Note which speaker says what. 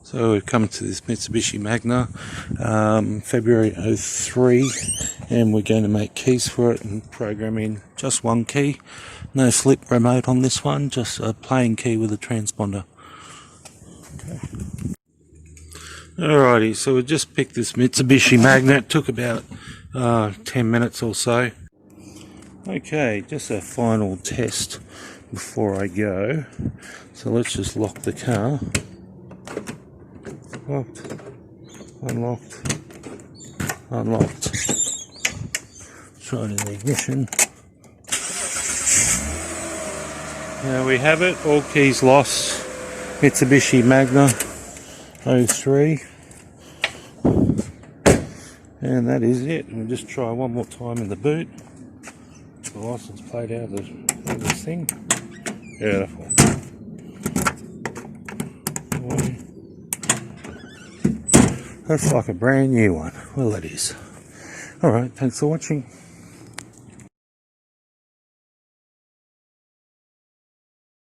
Speaker 1: So we've come to this Mitsubishi Magna, February 03, and we're going to make keys for it and program in just one key. No flip remote on this one, just a plain key with a transponder. Okay. Alrighty, so we just picked this Mitsubishi Magna. It took about 10 minutes or so. Okay, just a final test before I go. So let's just lock the car. Locked, unlocked, unlocked. Try it in the ignition. There we have it, all keys lost. Mitsubishi Magna 03. And that is it. We'll just try one more time in the boot. The license plate out of this thing. Beautiful. That's like a brand new one. Well, it is. Alright, thanks for watching.